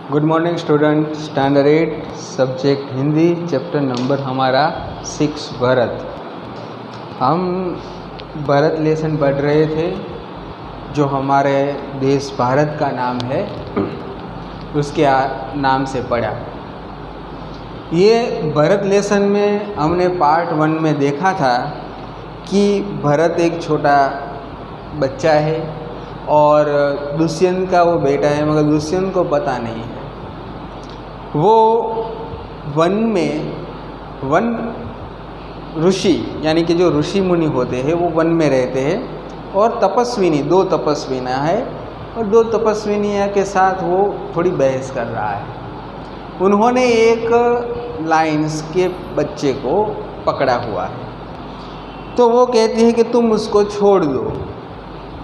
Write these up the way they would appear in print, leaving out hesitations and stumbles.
Good morning student, standard 8 subject Hindi, chapter number हमारा 6 भरत। हम Bharat lesson पढ़ रहे थे जो हमारे देश भारत का नाम है उसके नाम से पढ़ा। ये भरत लेसन में हमने पार्ट 1 में देखा था कि भरत एक छोटा बच्चा है और दुष्यंत का वो बेटा है, मगर दुष्यंत को पता नहीं है। वो वन ऋषि यानी कि जो ऋषि मुनि होते हैं वो वन में रहते हैं और तपस्विनी 2 तपस्विनियाँ है और 2 तपस्विनियाँ के साथ वो थोड़ी बहस कर रहा है। उन्होंने एक लायंस के बच्चे को पकड़ा हुआ है, तो वो कहती है कि तुम उसको छोड़ दो।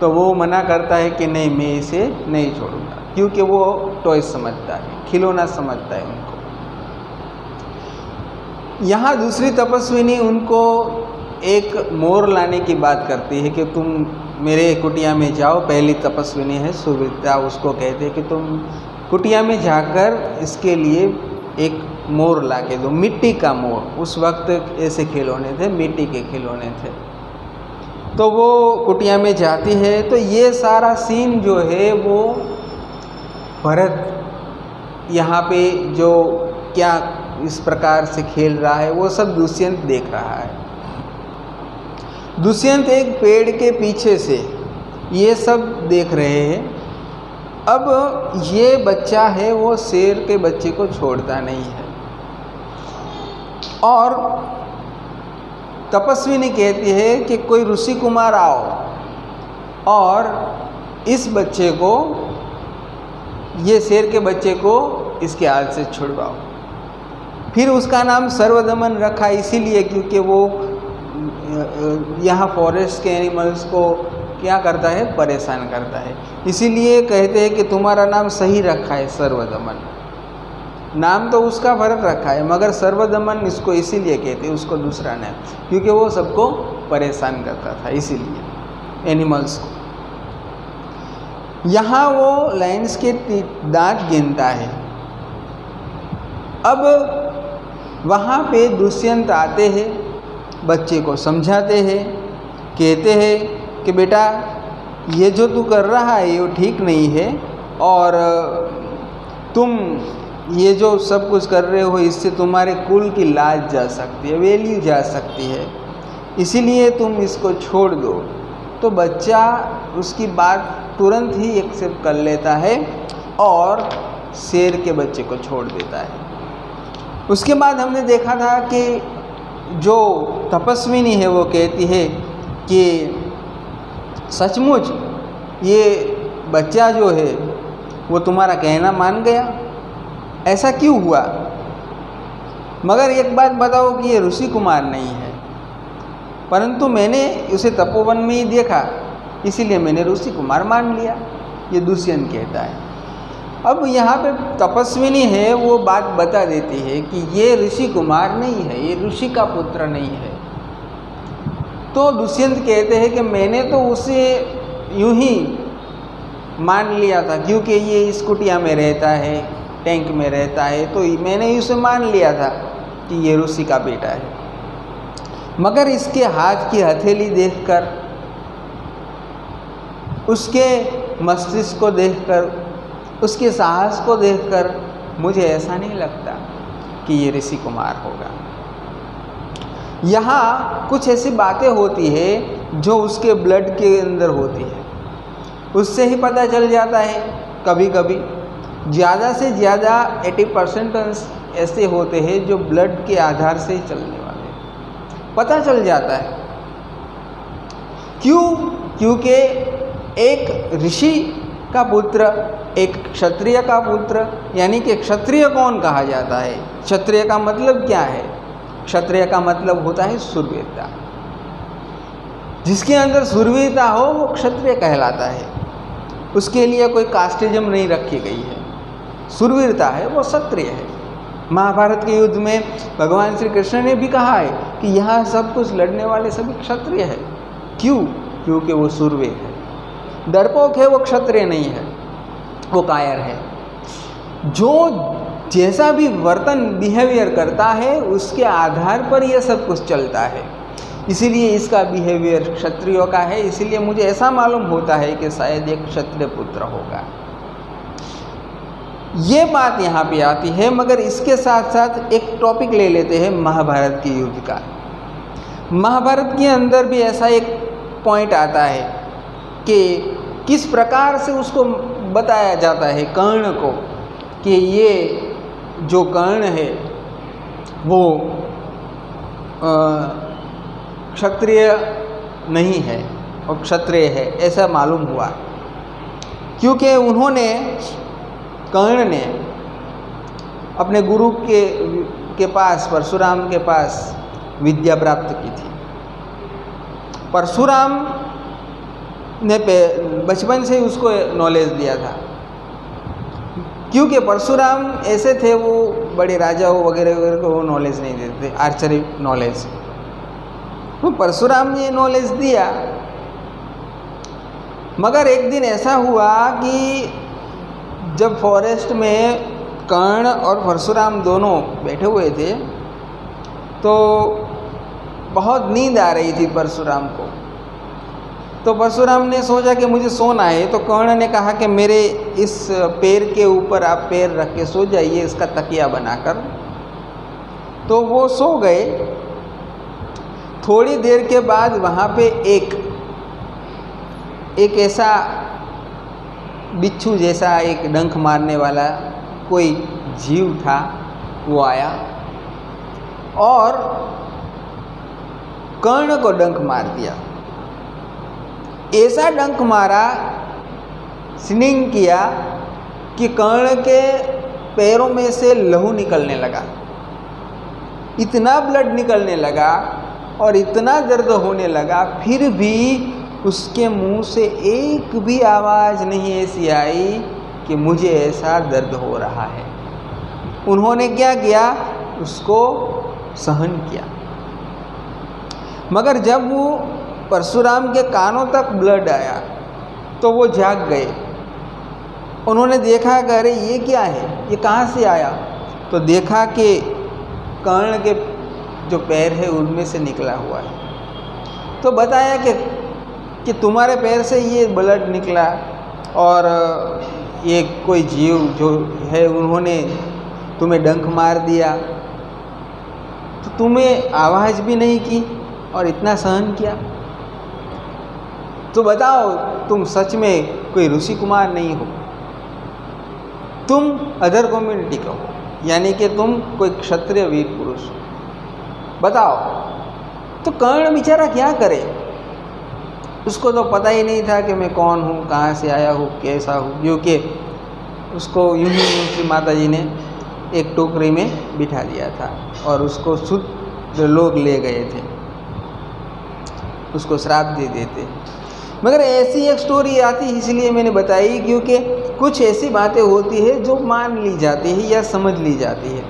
तो वो मना करता है कि नहीं, मैं इसे नहीं छोड़ूंगा, क्योंकि वो टॉय समझता है, खिलौना समझता है उनको। यहाँ दूसरी तपस्विनी उनको एक मोर लाने की बात करती है कि तुम मेरे कुटिया में जाओ। पहली तपस्विनी है सुविता, उसको कहते हैं कि तुम कुटिया में जाकर इसके लिए एक मोर ला के दो, मिट्टी का मोर। उस वक्त ऐसे खिलौने थे, मिट्टी के खिलौने थे। तो वो कुटिया में जाती है। तो ये सारा सीन जो है वो भरत यहाँ पे जो क्या इस प्रकार से खेल रहा है वो सब दुष्यंत देख रहा है। दुष्यंत एक पेड़ के पीछे से ये सब देख रहे हैं। अब ये बच्चा है वो शेर के बच्चे को छोड़ता नहीं है और तपस्विनी कहती है कि कोई ऋषि कुमार आओ और इस बच्चे को, ये शेर के बच्चे को इसके हाथ से छुड़वाओ। फिर उसका नाम सर्वदमन रखा इसीलिए क्योंकि वो यहाँ फॉरेस्ट के एनिमल्स को क्या करता है, परेशान करता है। इसीलिए कहते हैं कि तुम्हारा नाम सही रखा है सर्वदमन। नाम तो उसका भरत रखा है, मगर सर्वदमन इसको इसीलिए कहते हैं, उसको दूसरा नाम, क्योंकि वो सबको परेशान करता था, इसीलिए एनिमल्स को। यहाँ वो लायंस के दांत गिनता है। अब वहाँ पे दुष्यंत आते हैं, बच्चे को समझाते हैं, कहते हैं कि बेटा ये जो तू कर रहा है ये ठीक नहीं है और तुम ये जो सब कुछ कर रहे हो इससे तुम्हारे कुल की लाज जा सकती है, वैल्यू जा सकती है, इसीलिए तुम इसको छोड़ दो। तो बच्चा उसकी बात तुरंत ही एक्सेप्ट कर लेता है और शेर के बच्चे को छोड़ देता है। उसके बाद हमने देखा था कि जो तपस्विनी है वो कहती है कि सचमुच ये बच्चा जो है वो तुम्हारा कहना मान गया, ऐसा क्यों हुआ? मगर एक बात बताओ कि ये ऋषि कुमार नहीं है, परंतु मैंने उसे तपोवन में ही देखा, इसीलिए मैंने ऋषि कुमार मान लिया, ये दुष्यंत कहता है। अब यहाँ पे तपस्विनी है वो बात बता देती है कि ये ऋषि कुमार नहीं है, ये ऋषि का पुत्र नहीं है। तो दुष्यंत कहते हैं कि मैंने तो उसे यूं ही मान लिया था, क्योंकि ये इस कुटिया में रहता है, टैंक में रहता है, तो मैंने उसे मान लिया था कि ये ऋषि का बेटा है। मगर इसके हाथ की हथेली देखकर, उसके मस्तिष्क को देखकर, उसके साहस को देखकर मुझे ऐसा नहीं लगता कि ये ऋषि कुमार होगा। यहाँ कुछ ऐसी बातें होती है जो उसके ब्लड के अंदर होती है, उससे ही पता चल जाता है। कभी कभी ज़्यादा से ज़्यादा 80% ऐसे होते हैं जो ब्लड के आधार से ही चलने वाले, पता चल जाता है। क्यों? क्योंकि एक ऋषि का पुत्र, एक क्षत्रिय का पुत्र, यानी कि क्षत्रिय कौन कहा जाता है? क्षत्रिय का मतलब क्या है? क्षत्रिय का मतलब होता है शूरवीरता। जिसके अंदर शूरवीरता हो वो क्षत्रिय कहलाता है। उसके लिए कोई कास्टिज्म नहीं रखी गई है, शूरवीरता है वो क्षत्रिय है। महाभारत के युद्ध में भगवान श्री कृष्ण ने भी कहा है कि यहाँ सब कुछ लड़ने वाले सभी क्षत्रिय है। क्यों? क्योंकि वो शूरवीर है। 'डरपोक है वो क्षत्रिय नहीं है, वो कायर है। जो जैसा भी वर्तन बिहेवियर करता है उसके आधार पर यह सब कुछ चलता है। इसीलिए इसका बिहेवियर क्षत्रियों का है, इसीलिए मुझे ऐसा मालूम होता है कि शायद एक क्षत्रिय पुत्र होगा। ये बात यहाँ पे आती है, मगर इसके साथ साथ एक टॉपिक ले लेते हैं महाभारत के युद्ध का। महाभारत के अंदर भी ऐसा एक पॉइंट आता है कि किस प्रकार से उसको बताया जाता है कर्ण को कि ये जो कर्ण है वो क्षत्रिय नहीं है और क्षत्रिय है, ऐसा मालूम हुआ क्योंकि उन्होंने कर्ण ने अपने गुरु के पास, परशुराम के पास विद्या प्राप्त की थी। परशुराम ने बचपन से ही उसको नॉलेज दिया था, क्योंकि परशुराम ऐसे थे, वो बड़े राजाओं वगैरह वगैरह को वो नॉलेज नहीं देते, आर्चरी नॉलेज। तो परशुराम ने नॉलेज दिया, मगर एक दिन ऐसा हुआ कि जब फॉरेस्ट में कर्ण और परशुराम दोनों बैठे हुए थे तो बहुत नींद आ रही थी परशुराम को। तो परशुराम ने सोचा कि मुझे सोना है, तो कर्ण ने कहा कि मेरे इस पैर के ऊपर आप पैर रख के सो जाइए, इसका तकिया बनाकर। तो वो सो गए। थोड़ी देर के बाद वहाँ पे एक ऐसा बिच्छू जैसा एक डंक मारने वाला कोई जीव था, वो आया और कर्ण को डंक मार दिया। ऐसा डंक मारा, स्निंग किया कि कर्ण के पैरों में से लहू निकलने लगा, इतना ब्लड निकलने लगा और इतना दर्द होने लगा, फिर भी उसके मुंह से एक भी आवाज़ नहीं ऐसी आई कि मुझे ऐसा दर्द हो रहा है। उन्होंने क्या किया, उसको सहन किया। मगर जब वो परशुराम के कानों तक ब्लड आया तो वो जाग गए। उन्होंने देखा कि अरे ये क्या है, ये कहाँ से आया? तो देखा कि कर्ण के जो पैर है उनमें से निकला हुआ है। तो बताया कि तुम्हारे पैर से ये ब्लड निकला और ये कोई जीव जो है उन्होंने तुम्हें डंक मार दिया, तो तुम्हें आवाज़ भी नहीं की और इतना सहन किया। तो बताओ, तुम सच में कोई ऋषि कुमार नहीं हो, तुम अदर कम्युनिटी का हो, यानी कि तुम कोई क्षत्रिय वीर पुरुष हो, बताओ। तो कर्ण बेचारा क्या करे, उसको तो पता ही नहीं था कि मैं कौन हूँ, कहाँ से आया हूँ, कैसा हूँ, क्योंकि उसको यूं ही श्री माता जी ने एक टोकरी में बिठा दिया था और उसको शुद्ध लोग ले गए थे, उसको श्राप दे देते। मगर ऐसी एक स्टोरी आती, इसलिए मैंने बताई क्योंकि कुछ ऐसी बातें होती है जो मान ली जाती है या समझ ली जाती है।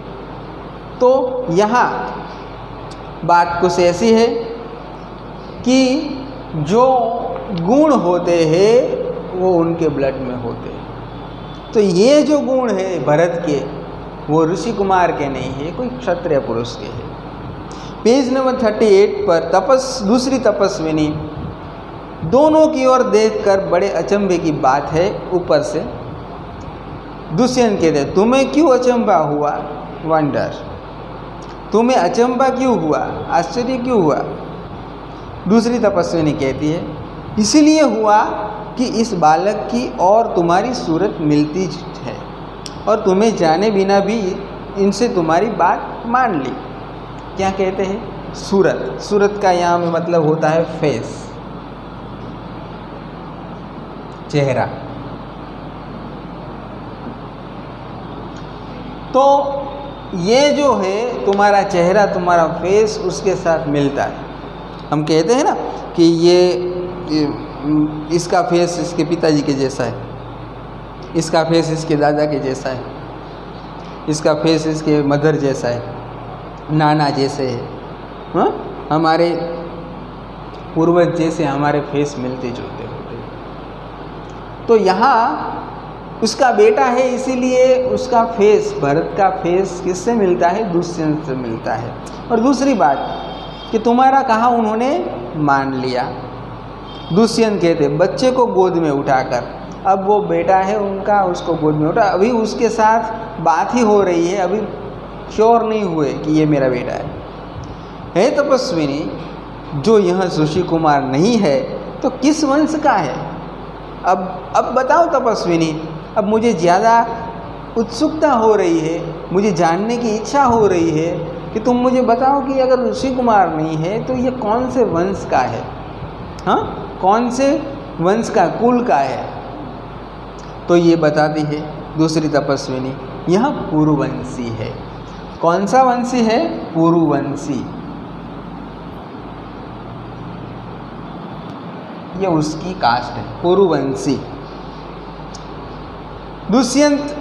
तो यहाँ बात कुछ ऐसी है कि जो गुण होते हैं वो उनके ब्लड में होते हैं। तो ये जो गुण है भरत के, वो ऋषि कुमार के नहीं है, कोई क्षत्रिय पुरुष के है। पेज नंबर 38 पर दूसरी तपस्विनी दोनों की ओर देखकर बड़े अचंभे की बात है। ऊपर से दुष्यंत कहते, तुम्हें क्यों अचंभा हुआ? वंडर, तुम्हें अचंभा क्यों हुआ, आश्चर्य क्यों हुआ? दूसरी तपस्विनी कहती है, इसलिए हुआ कि इस बालक की और तुम्हारी सूरत मिलती है और तुम्हें जाने बिना भी इनसे तुम्हारी बात मान ली। क्या कहते हैं? सूरत। सूरत का यहाँ में मतलब होता है फेस, चेहरा। तो ये जो है तुम्हारा चेहरा, तुम्हारा फेस उसके साथ मिलता है। हम कहते हैं ना कि ये इसका फेस इसके पिताजी के जैसा है, इसका फेस इसके दादा के जैसा है, इसका फेस इसके मदर जैसा है, नाना जैसे है। हाँ, हमारे पूर्वज जैसे हमारे फेस मिलते जुलते होते हैं। तो यहाँ उसका बेटा है, इसीलिए उसका फेस, भरत का फेस किससे मिलता है? दुष्यंत से मिलता है। और दूसरी बात कि तुम्हारा कहा उन्होंने मान लिया। दुष्यंत कहते बच्चे को गोद में उठाकर, अब वो बेटा है उनका, उसको गोद में उठा, अभी उसके साथ बात ही हो रही है, अभी श्योर नहीं हुए कि ये मेरा बेटा है। हे तपस्विनी, जो यह ऋषि कुमार नहीं है तो किस वंश का है? अब बताओ तपस्विनी, अब मुझे ज़्यादा उत्सुकता हो रही है, मुझे जानने की इच्छा हो रही है कि तुम मुझे बताओ कि अगर ऋषि कुमार नहीं है तो ये कौन से वंश का है? हाँ, कौन से वंश का, कुल का है? तो ये बताती है दूसरी तपस्विनी, यह पुरुवंशी है। कौन सा वंशी है? पुरुवंशी। ये उसकी कास्ट है, पुरुवंशी। दुष्यंत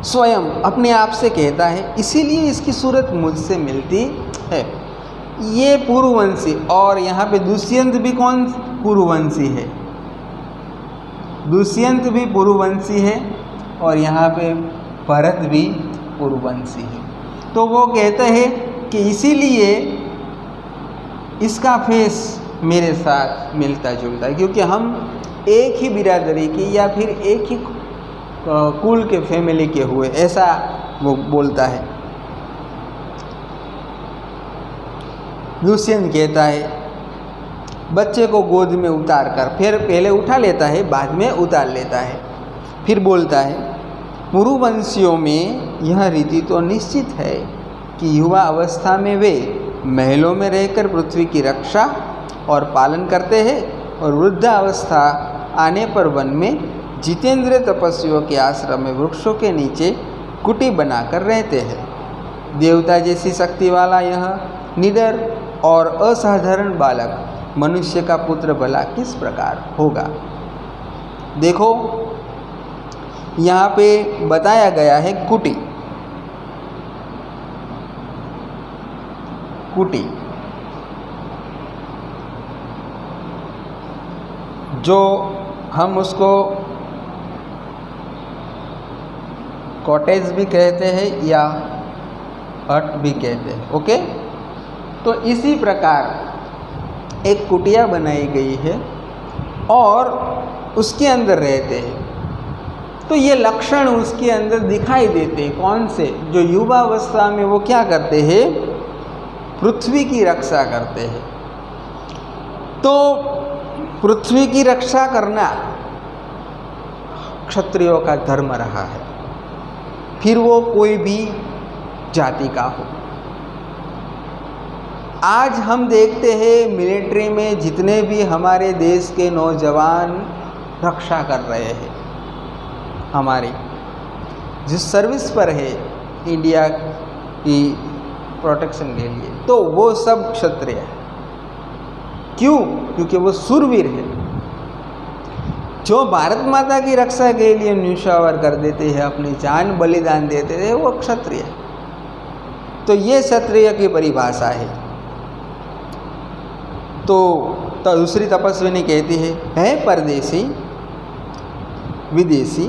स्वयं अपने आप से कहता है, इसीलिए इसकी सूरत मुझसे मिलती है। ये पुरुवंशी, और यहाँ पे दुष्यंत भी कौन? पुरुवंशी है। दुष्यंत भी पुरुवंशी है और यहाँ पे भरत भी पुरुवंशी है। तो वो कहते हैं कि इसीलिए इसका फेस मेरे साथ मिलता जुलता है, क्योंकि हम एक ही बिरादरी की या फिर एक ही कुल के फैमिली के हुए, ऐसा वो बोलता है। दुष्यंत कहता है बच्चे को गोद में उतार कर, फिर पहले उठा लेता है, बाद में उतार लेता है, फिर बोलता है पुरुवंशियों में यह रीति तो निश्चित है कि युवा अवस्था में वे महलों में रहकर पृथ्वी की रक्षा और पालन करते हैं, और वृद्धावस्था आने पर वन में जितेंद्र तपस्वियों के आश्रम में वृक्षों के नीचे कुटी बनाकर रहते हैं। देवता जैसी शक्ति वाला यह निडर और असाधारण बालक मनुष्य का पुत्र भला किस प्रकार होगा? देखो यहाँ पे बताया गया है कुटी। कुटी जो हम उसको कॉटेज भी कहते हैं या हट भी कहते हैं। ओके, तो इसी प्रकार एक कुटिया बनाई गई है और उसके अंदर रहते हैं। तो ये लक्षण उसके अंदर दिखाई देते हैं। कौन से? जो युवावस्था में वो क्या करते हैं? पृथ्वी की रक्षा करते हैं। तो पृथ्वी की रक्षा करना क्षत्रियों का धर्म रहा है, फिर वो कोई भी जाति का हो। आज हम देखते हैं मिलिट्री में जितने भी हमारे देश के नौजवान रक्षा कर रहे हैं, हमारी जिस सर्विस पर है इंडिया की प्रोटेक्शन के लिए, तो वो सब क्षत्रिय है। क्यों? क्योंकि वो शूरवीर है। जो भारत माता की रक्षा के लिए न्यौछावर कर देते हैं, अपनी जान बलिदान देते हैं, वो क्षत्रिय है। तो ये क्षत्रिय की परिभाषा है। तो दूसरी तपस्विनी कहती है परदेसी विदेशी,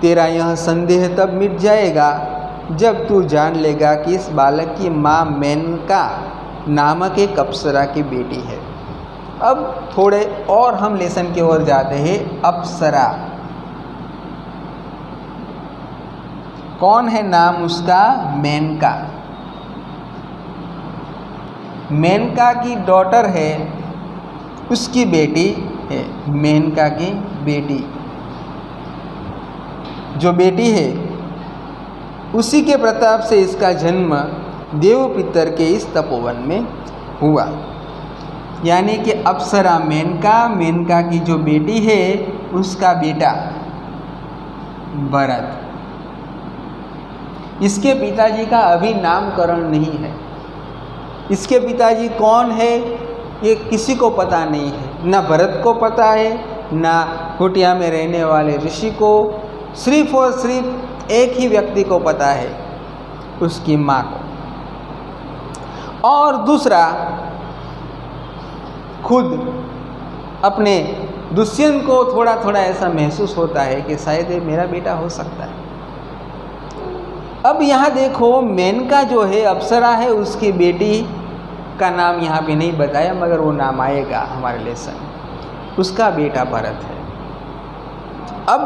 तेरा यह संदेह तब मिट जाएगा जब तू जान लेगा कि इस बालक की माँ मेनका नामक एक अप्सरा की बेटी है। अब थोड़े और हम लेसन की ओर जाते हैं। अप्सरा कौन है? नाम उसका मेनका। मेनका की डॉटर है, उसकी बेटी है। मेनका की बेटी, जो बेटी है उसी के प्रताप से इसका जन्म देवपितर के इस तपोवन में हुआ। यानी कि अप्सरा मेनका, मेनका की जो बेटी है उसका बेटा भरत। इसके पिताजी का अभी नामकरण नहीं है। इसके पिताजी कौन है ये किसी को पता नहीं है, ना भरत को पता है, ना कुटिया में रहने वाले ऋषि को। सिर्फ और सिर्फ एक ही व्यक्ति को पता है, उसकी माँ को। और दूसरा, खुद अपने दुष्यंत को थोड़ा थोड़ा ऐसा महसूस होता है कि शायद ये मेरा बेटा हो सकता है। अब यहाँ देखो, मेनका जो है अप्सरा है, उसकी बेटी का नाम यहाँ पे नहीं बताया, मगर वो नाम आएगा हमारे लेसन में। उसका बेटा भरत है। अब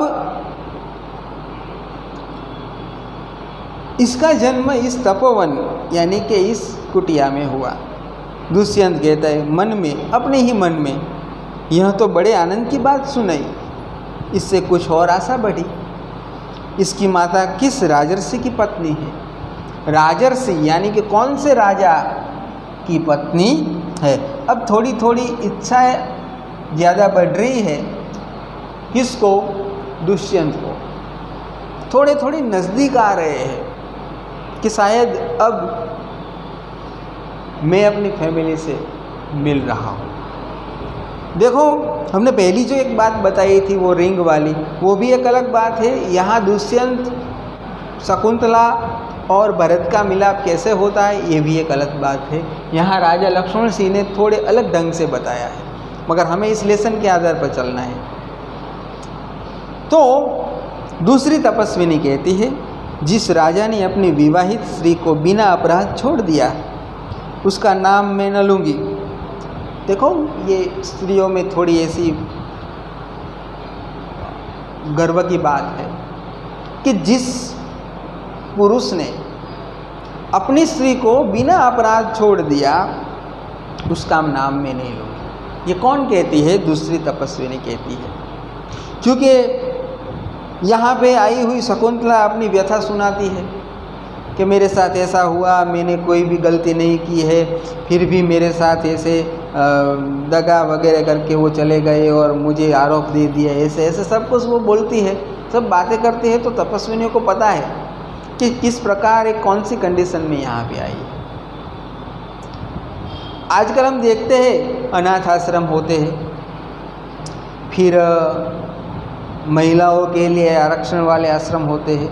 इसका जन्म इस तपोवन यानी कि इस कुटिया में हुआ। दुष्यंत कहता है मन में, अपने ही मन में, यह तो बड़े आनंद की बात सुनाई, इससे कुछ और आशा बढ़ी। इसकी माता किस राजर्षि की पत्नी है? राजर्षि यानी कि कौन से राजा की पत्नी है? अब थोड़ी थोड़ी इच्छा ज़्यादा बढ़ रही है। किसको? दुष्यंत को। थोड़े थोड़े नज़दीक आ रहे हैं कि शायद अब मैं अपनी फैमिली से मिल रहा हूँ। देखो, हमने पहली जो एक बात बताई थी वो रिंग वाली, वो भी एक अलग बात है। यहाँ दुष्यंत, शकुंतला और भरत का मिलाप कैसे होता है, ये भी एक अलग बात है। यहाँ राजा लक्ष्मण सिंह ने थोड़े अलग ढंग से बताया है, मगर हमें इस लेसन के आधार पर चलना है। तो दूसरी तपस्विनी कहती है, जिस राजा ने अपनी विवाहित स्त्री को बिना अपराध छोड़ दिया, उसका नाम मैं न लूँगी। देखो, ये स्त्रियों में थोड़ी ऐसी गर्व की बात है कि जिस पुरुष ने अपनी स्त्री को बिना अपराध छोड़ दिया, उसका नाम मैं नहीं लूँगी। ये कौन कहती है? दूसरी तपस्विनी कहती है। क्योंकि यहाँ पे आई हुई शकुंतला अपनी व्यथा सुनाती है कि मेरे साथ ऐसा हुआ, मैंने कोई भी गलती नहीं की है, फिर भी मेरे साथ ऐसे दगा वगैरह करके वो चले गए और मुझे आरोप दे दिया, ऐसे ऐसे सब कुछ वो बोलती है, सब बातें करती है। तो तपस्विनियों को पता है कि किस प्रकार एक कौन सी कंडीशन में यहाँ पे आई है। आजकल हम देखते हैं अनाथ आश्रम होते हैं, फिर महिलाओं के लिए आरक्षण वाले आश्रम होते हैं,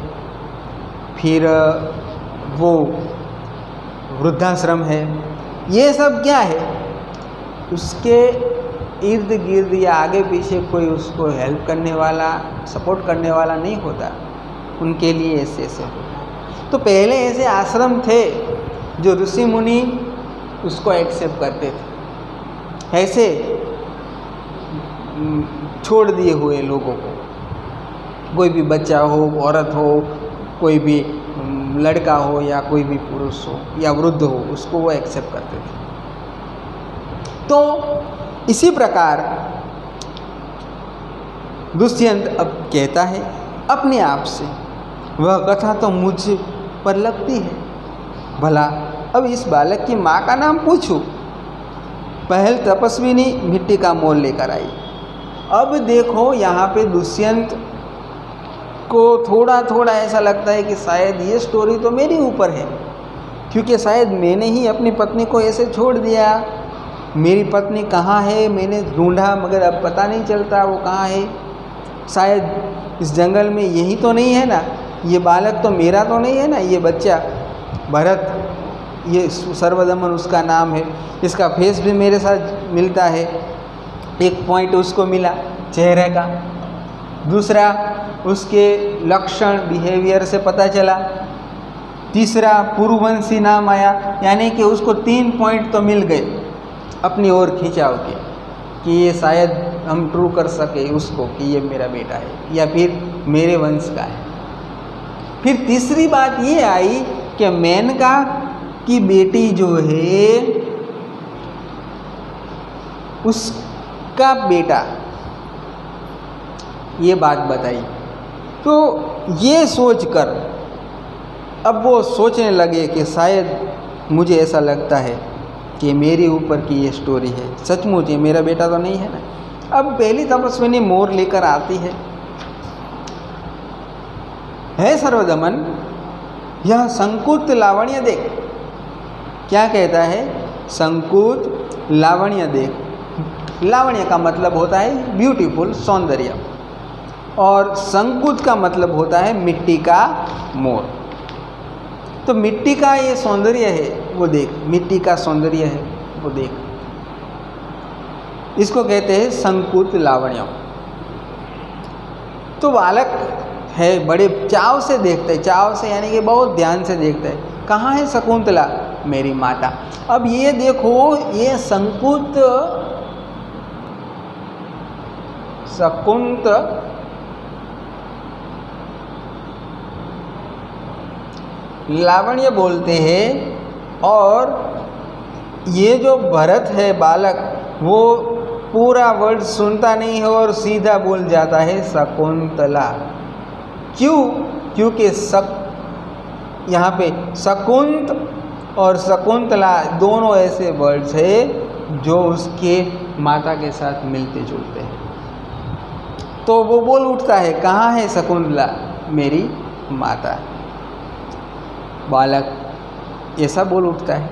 फिर वो वृद्धाश्रम है। ये सब क्या है? उसके इर्द गिर्द या आगे पीछे कोई उसको हेल्प करने वाला, सपोर्ट करने वाला नहीं होता, उनके लिए ऐसे ऐसे होता। तो पहले ऐसे आश्रम थे जो ऋषि मुनि उसको एक्सेप्ट करते थे, ऐसे छोड़ दिए हुए लोगों को, कोई भी बच्चा हो, औरत हो, कोई भी लड़का हो या कोई भी पुरुष हो या वृद्ध हो, उसको वो एक्सेप्ट करते थे। तो इसी प्रकार दुष्यंत अब कहता है अपने आप से, वह कथा तो मुझ पर लगती है, भला अब इस बालक की माँ का नाम पूछूं। पहल तपस्विनी मिट्टी का मोल लेकर आई। अब देखो, यहाँ पे दुष्यंत को थोड़ा थोड़ा ऐसा लगता है कि शायद ये स्टोरी तो मेरे ऊपर है, क्योंकि शायद मैंने ही अपनी पत्नी को ऐसे छोड़ दिया। मेरी पत्नी कहाँ है? मैंने ढूंढा मगर अब पता नहीं चलता वो कहाँ है। शायद इस जंगल में यही तो नहीं है ना, ये बालक तो मेरा तो नहीं है ना, ये बच्चा भरत, ये सर्वदमन उसका नाम है, इसका फेस भी मेरे साथ मिलता है। एक पॉइंट उसको मिला चेहरे का, दूसरा उसके लक्षण बिहेवियर से पता चला, तीसरा पुरुवंशी नाम आया, यानी कि उसको 3 पॉइंट तो मिल गए अपनी ओर खिंचाव के कि ये शायद हम ट्रू कर सके उसको कि ये मेरा बेटा है या फिर मेरे वंश का है। फिर तीसरी बात ये आई कि मेनका की बेटी जो है उसका बेटा, ये बात बताई। तो ये सोचकर अब वो सोचने लगे कि शायद मुझे ऐसा लगता है कि मेरे ऊपर की ये स्टोरी है, सचमुच ये मेरा बेटा तो नहीं है ना। अब पहली तपस्विनी मोर लेकर आती है सर्वदमन, यह संकुत लावण्य देख। क्या कहता है? संकुत लावण्य देख। लावण्य का मतलब होता है ब्यूटीफुल, सौंदर्य, और संकुत का मतलब होता है मिट्टी का मोर। तो मिट्टी का ये सौंदर्य है वो देख, मिट्टी का सौंदर्य है वो देख। इसको कहते हैं संकुत लावण्य। तो बालक है बड़े चाव से देखते हैं, चाव से यानी कि बहुत ध्यान से देखते हैं, कहाँ है शकुंतला, मेरी माता। अब ये देखो, ये संकुत शकुंत लावण्य बोलते हैं, और ये जो भरत है बालक, वो पूरा वर्ड सुनता नहीं है और सीधा बोल जाता है शकुंतला। क्यों? क्योंकि यहाँ पे शकुंत और शकुंतला दोनों ऐसे वर्ड्स है जो उसके माता के साथ मिलते जुलते हैं। तो वो बोल उठता है, कहाँ है शकुंतला, मेरी माता। बालक ऐसा बोल उठता है।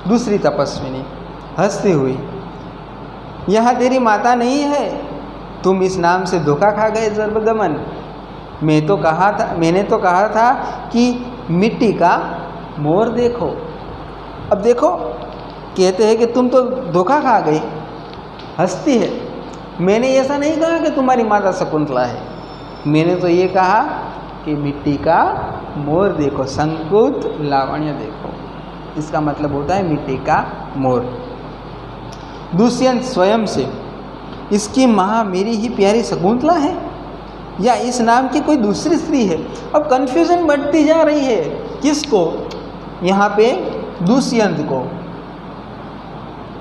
दूसरी तपस्विनी हंसती हुई, यहाँ तेरी माता नहीं है, तुम इस नाम से धोखा खा गए जरबदमन। मैंने तो कहा था कि मिट्टी का मोर देखो। अब देखो, कहते हैं कि तुम तो धोखा खा गई। हंसती है, मैंने ऐसा नहीं कहा कि तुम्हारी माता शकुंतला है, मैंने तो ये कहा कि मिट्टी का मोर देखो, संकुत लावण्य देखो। इसका मतलब होता है मिट्टी का मोर। दुष्यंत स्वयं से, इसकी माँ मेरी ही प्यारी शकुंतला है या इस नाम की कोई दूसरी स्त्री है? अब कन्फ्यूजन बढ़ती जा रही है। किसको? यहाँ पे दुष्यंत को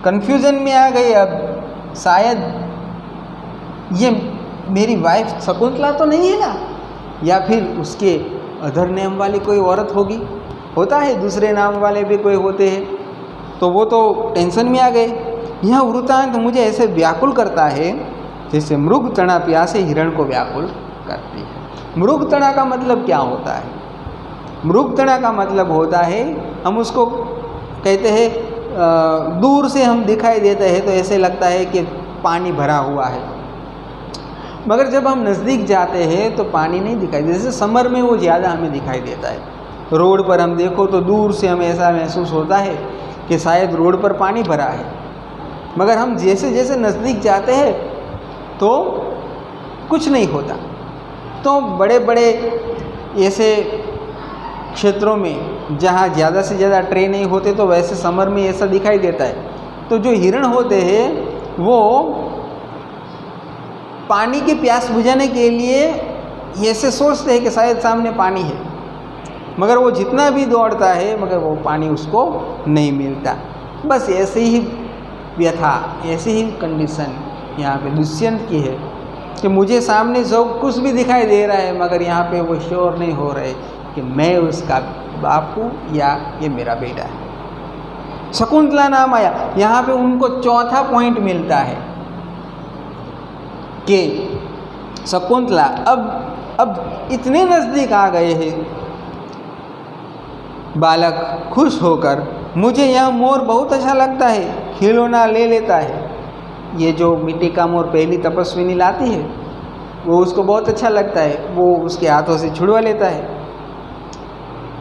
कन्फ्यूजन में आ गई। अब शायद ये मेरी वाइफ शकुंतला तो नहीं है ना, या फिर उसके अदर नेम वाली कोई औरत होगी। होता है, दूसरे नाम वाले भी कोई होते हैं। तो वो तो टेंशन में आ गए। यह वृत्तांत मुझे ऐसे व्याकुल करता है जैसे मृग तना प्यासे हिरण को व्याकुल करती है। मृग तना का मतलब क्या होता है? मृग तना का मतलब होता है, हम उसको कहते हैं दूर से हम दिखाई देते हैं तो ऐसे लगता है कि पानी भरा हुआ है, मगर जब हम नज़दीक जाते हैं तो पानी नहीं दिखाई देता। जैसे समर में वो ज़्यादा हमें दिखाई देता है। रोड पर हम देखो तो दूर से हमें ऐसा महसूस होता है कि शायद रोड पर पानी भरा है, मगर हम जैसे जैसे नज़दीक जाते हैं तो कुछ नहीं होता। तो बड़े बड़े ऐसे क्षेत्रों में जहाँ ज़्यादा से ज़्यादा ट्रेन नहीं होते तो वैसे समर में ऐसा दिखाई देता है। तो जो हिरण होते हैं वो पानी की प्यास बुझाने के लिए ऐसे सोचते हैं कि शायद सामने पानी है, मगर वो जितना भी दौड़ता है मगर वो पानी उसको नहीं मिलता। बस ऐसे ही व्यथा, ऐसी ही कंडीशन यहाँ पे दुष्यंत की है कि मुझे सामने सब कुछ भी दिखाई दे रहा है, मगर यहाँ पे वो श्योर नहीं हो रहे कि मैं उसका बाप हूँ या ये मेरा बेटा है। शकुंतला नाम आया, यहाँ पे उनको चौथा पॉइंट मिलता है कि शकुंतला अब इतने नज़दीक आ गए हैं। बालक खुश होकर, मुझे यह मोर बहुत अच्छा लगता है, खिलौना ले लेता है। ये जो मिट्टी का मोर पहली तपस्विनी लाती है वो उसको बहुत अच्छा लगता है, वो उसके हाथों से छुड़वा लेता है।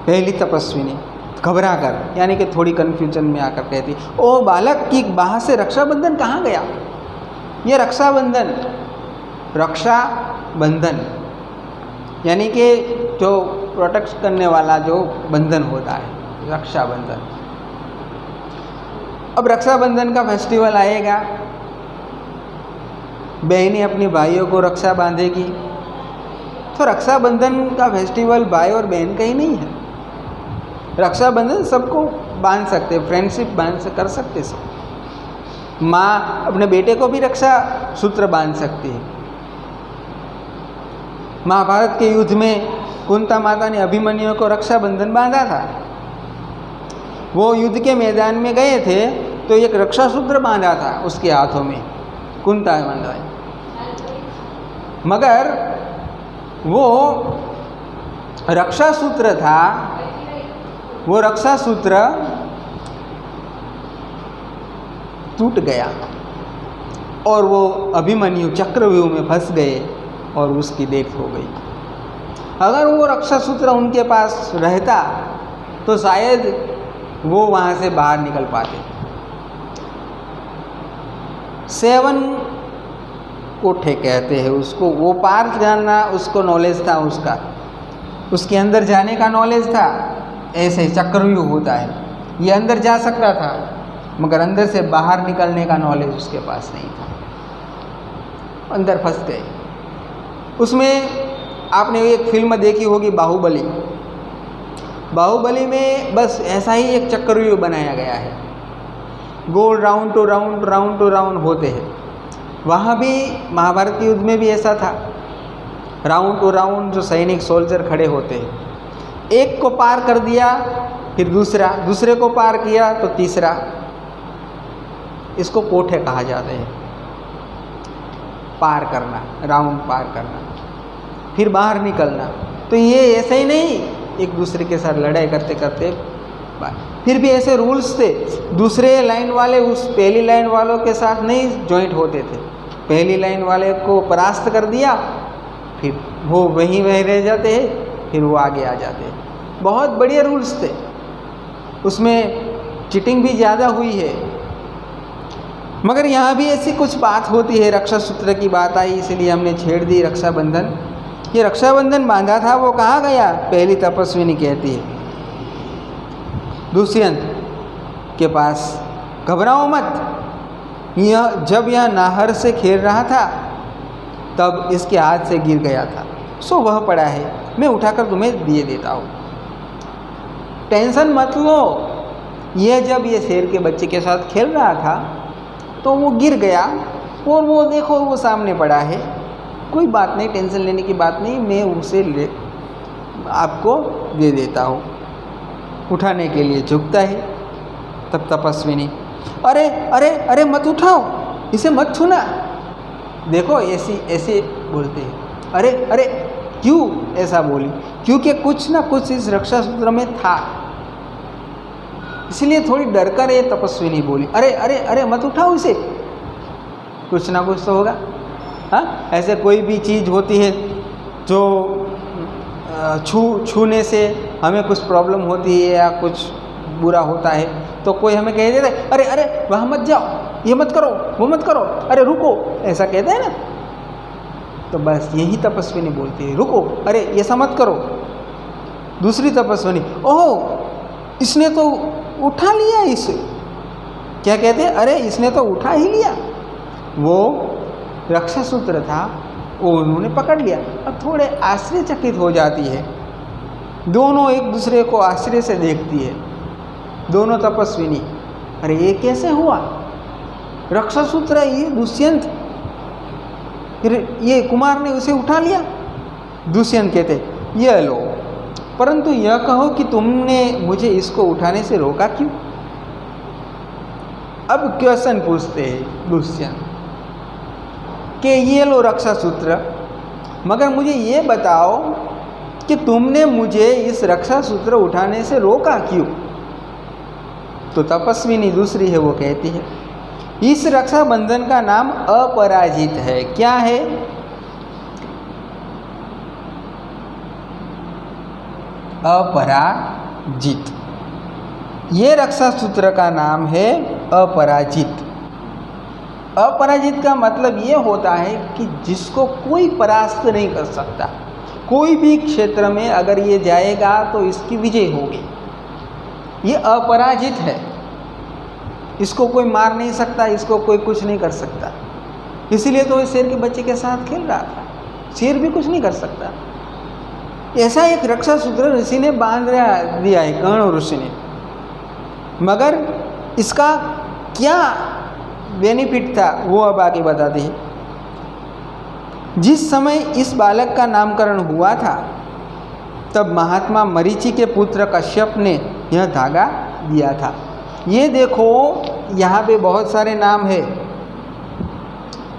पहली तपस्विनी घबरा कर, यानी कि थोड़ी कन्फ्यूजन में आकर कहती, ओ बालक की बाह से रक्षाबंधन कहाँ गया? ये रक्षाबंधन यानी कि जो प्रोटेक्ट करने वाला जो बंधन होता है, रक्षाबंधन। अब रक्षाबंधन का फेस्टिवल आएगा, बहनें अपनी भाइयों को रक्षा बांधेगी। तो रक्षाबंधन का फेस्टिवल भाई और बहन का ही नहीं है। रक्षाबंधन सबको बांध सकते, फ्रेंडशिप कर सकते सब। माँ अपने बेटे को भी रक्षा सूत्र बांध सकती है। महाभारत के युद्ध में कुंता माता ने अभिमन्यु को रक्षाबंधन बांधा था। वो युद्ध के मैदान में गए थे तो एक रक्षा सूत्र बांधा था उसके हाथों में, कुंता बांधा है। मगर वो रक्षा सूत्र था, वो रक्षा सूत्र टूट गया और वो अभिमन्यु चक्रव्यूह में फंस गए और उसकी डेथ हो गई। अगर वो रक्षा सूत्र उनके पास रहता तो शायद वो वहाँ से बाहर निकल पाते। 7 कोठे कहते हैं उसको, वो पार जानना उसको नॉलेज था, उसके अंदर जाने का नॉलेज था। ऐसे चक्रव्यूह होता है, ये अंदर जा सकता था मगर अंदर से बाहर निकलने का नॉलेज उसके पास नहीं था, अंदर फंस गए। उसमें आपने एक फिल्म देखी होगी बाहुबली। बाहुबली में बस ऐसा ही एक चक्रव्यूह बनाया गया है, गोल राउंड टू राउंड होते हैं। वहाँ भी महाभारत के युद्ध में भी ऐसा था, राउंड टू राउंड जो सैनिक सोल्जर खड़े होते हैं, एक को पार कर दिया फिर दूसरे को पार किया तो तीसरा, इसको कोठे कहा जाते हैं। पार करना, राउंड पार करना, फिर बाहर निकलना। तो ये ऐसे ही नहीं एक दूसरे के साथ लड़ाई करते करते, फिर भी ऐसे रूल्स थे। दूसरे लाइन वाले उस पहली लाइन वालों के साथ नहीं जॉइंट होते थे, पहली लाइन वाले को परास्त कर दिया फिर वो वहीं रह जाते हैं, फिर वो आगे आ जाते हैं। बहुत बढ़िया रूल्स थे, उसमें चीटिंग भी ज़्यादा हुई है। मगर यहाँ भी ऐसी कुछ बात होती है, रक्षा सूत्र की बात आई इसलिए हमने छेड़ दी रक्षाबंधन। ये रक्षाबंधन बांधा था वो कहाँ गया? पहली तपस्विनी कहती है दुष्यंत के पास, घबराओ मत, जब यह नाहर से खेल रहा था तब इसके हाथ से गिर गया था, सो वह पड़ा है, मैं उठाकर तुम्हें दिए देता हूँ, टेंशन मत लो। यह जब ये शेर के बच्चे के साथ खेल रहा था तो वो गिर गया और वो देखो वो सामने पड़ा है, कोई बात नहीं, टेंशन लेने की बात नहीं, मैं उसे आपको दे देता हूँ। उठाने के लिए झुकता है, तब तपस्विनी अरे अरे अरे मत उठाओ, इसे मत छूना। देखो ऐसे बोलते हैं, अरे अरे क्यों ऐसा बोली? क्योंकि कुछ ना कुछ इस रक्षा सूत्र में था, इसलिए थोड़ी डर कर ये तपस्विनी बोली, अरे अरे अरे मत उठाओ इसे, कुछ ना कुछ तो होगा। हाँ, ऐसे कोई भी चीज़ होती है जो छूने से हमें कुछ प्रॉब्लम होती है या कुछ बुरा होता है तो कोई हमें कह देता है अरे अरे वहाँ मत जाओ, ये मत करो, वो मत करो, अरे रुको, ऐसा कहते हैं ना। तो बस यही तपस्विनी बोलती है, रुको, अरे ऐसा मत करो। दूसरी तपस्विनी, ओह इसने तो उठा लिया, इसे क्या कहते हैं, अरे इसने तो उठा ही लिया, वो रक्षा सूत्र था वो उन्होंने पकड़ लिया। अब थोड़े आश्चर्यचकित हो जाती है, दोनों एक दूसरे को आश्चर्य से देखती है, दोनों तपस्विनी, अरे ये कैसे हुआ? रक्षा सूत्र है ये दुष्यंत, फिर ये कुमार ने उसे उठा लिया। दुष्यंत कहते ये लो, परंतु यह कहो कि तुमने मुझे इसको उठाने से रोका क्यों? अब क्वेश्चन पूछते हैं दुष्यंत कि ये लो रक्षा सूत्र, मगर मुझे ये बताओ कि तुमने मुझे इस रक्षा सूत्र उठाने से रोका क्यों? तो तपस्विनी दूसरी है वो कहती है इस रक्षा बंधन का नाम अपराजित है। क्या है? अपराजित। ये रक्षा सूत्र का नाम है अपराजित। अपराजित का मतलब ये होता है कि जिसको कोई परास्त नहीं कर सकता, कोई भी क्षेत्र में अगर ये जाएगा तो इसकी विजय होगी। ये अपराजित है, इसको कोई मार नहीं सकता, इसको कोई कुछ नहीं कर सकता। इसीलिए तो शेर के बच्चे के साथ खेल रहा था, शेर भी कुछ नहीं कर सकता। ऐसा एक रक्षा सूत्र ऋषि ने बांध दिया है, कर्ण ऋषि ने। मगर इसका क्या बेनिफिट था वो अब आगे बताते हैं। जिस समय इस बालक का नामकरण हुआ था तब महात्मा मरीचि के पुत्र कश्यप ने यह धागा दिया था। ये देखो यहाँ पे बहुत सारे नाम है।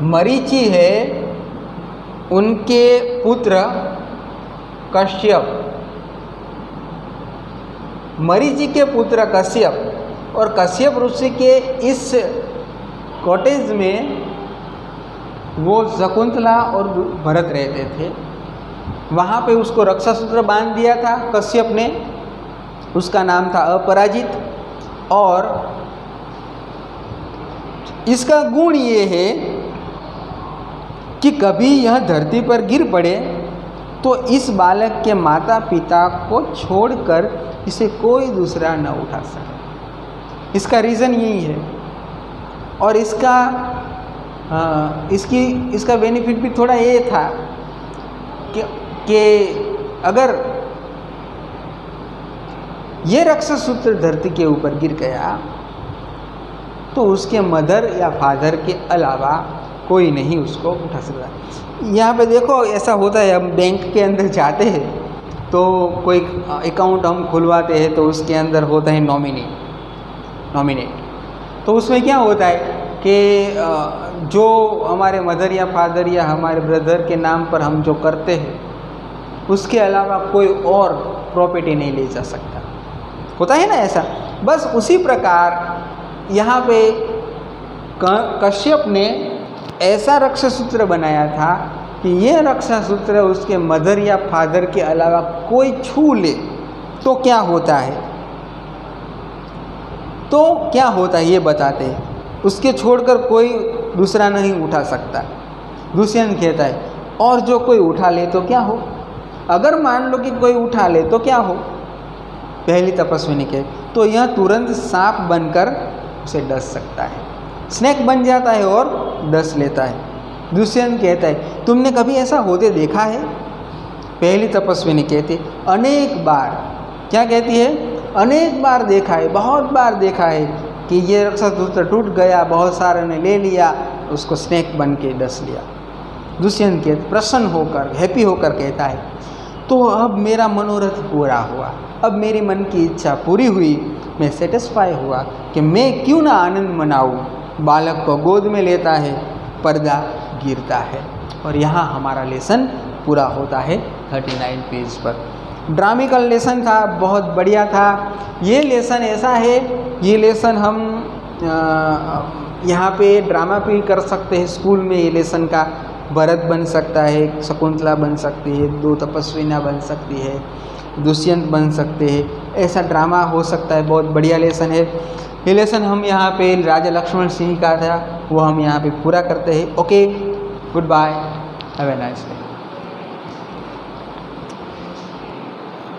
मरीचि है, उनके पुत्र कश्यप, मरीचि के पुत्र कश्यप, और कश्यप ऋषि के इस कॉटेज में वो शकुंतला और भरत रहते थे। वहाँ पे उसको रक्षा सूत्र बांध दिया था कश्यप ने, उसका नाम था अपराजित। और इसका गुण ये है कि कभी यह धरती पर गिर पड़े तो इस बालक के माता पिता को छोड़कर इसे कोई दूसरा न उठा सके। इसका रीज़न यही है। और इसका बेनिफिट भी थोड़ा ये था कि अगर ये रक्षा सूत्र धरती के ऊपर गिर गया तो उसके मदर या फादर के अलावा कोई नहीं उसको उठा सकता। यहाँ पे देखो ऐसा होता है, हम बैंक के अंदर जाते हैं तो कोई अकाउंट हम खुलवाते हैं तो उसके अंदर होता है नॉमिनेट। तो उसमें क्या होता है कि जो हमारे मदर या फादर या हमारे ब्रदर के नाम पर हम जो करते हैं उसके अलावा कोई और प्रॉपर्टी नहीं ले जा सकता। होता है ना ऐसा। बस उसी प्रकार यहाँ पे कश्यप ने ऐसा रक्षा सूत्र बनाया था कि ये रक्षा सूत्र उसके मदर या फादर के अलावा कोई छू ले तो क्या होता है ये बताते हैं। उसके छोड़कर कोई दूसरा नहीं उठा सकता। दुष्यंत कहता है और जो कोई उठा ले तो क्या हो। अगर मान लो कि कोई उठा ले तो क्या हो। पहली तपस्विनी के तो यह तुरंत सांप बनकर उसे डस सकता है, स्नेक बन जाता है और डस लेता है। दुष्यंत कहता है तुमने कभी ऐसा होते देखा है। पहली तपस्विनी कहती अनेक बार। क्या कहती है? अनेक बार देखा है, बहुत बार देखा है कि ये रक्षा सूत्र टूट गया, बहुत सारे ने ले लिया, उसको स्नेक बन के डस लिया। दुष्यंत के प्रसन्न होकर हैप्पी होकर कहता है तो अब मेरा मनोरथ पूरा हुआ, अब मेरी मन की इच्छा पूरी हुई, मैं सेटिस्फाई हुआ कि मैं क्यों ना आनंद मनाऊं। बालक को गोद में लेता है, पर्दा गिरता है और यहाँ हमारा लेसन पूरा होता है 39 पेज पर। ड्रामिकल लेसन था, बहुत बढ़िया था। ये लेसन ऐसा है, ये लेसन हम यहाँ पे ड्रामा भी कर सकते हैं स्कूल में। ये लेसन का भरत बन सकता है, शकुंतला बन सकती है, दो तपस्विनियाँ बन सकती है, दुष्यंत बन सकते हैं। ऐसा ड्रामा हो सकता है, बहुत बढ़िया लेसन है। ये लेसन हम यहाँ पे राजा लक्ष्मण सिंह का था, वो हम यहाँ पे पूरा करते हैं। Okay, goodbye, have a nice day.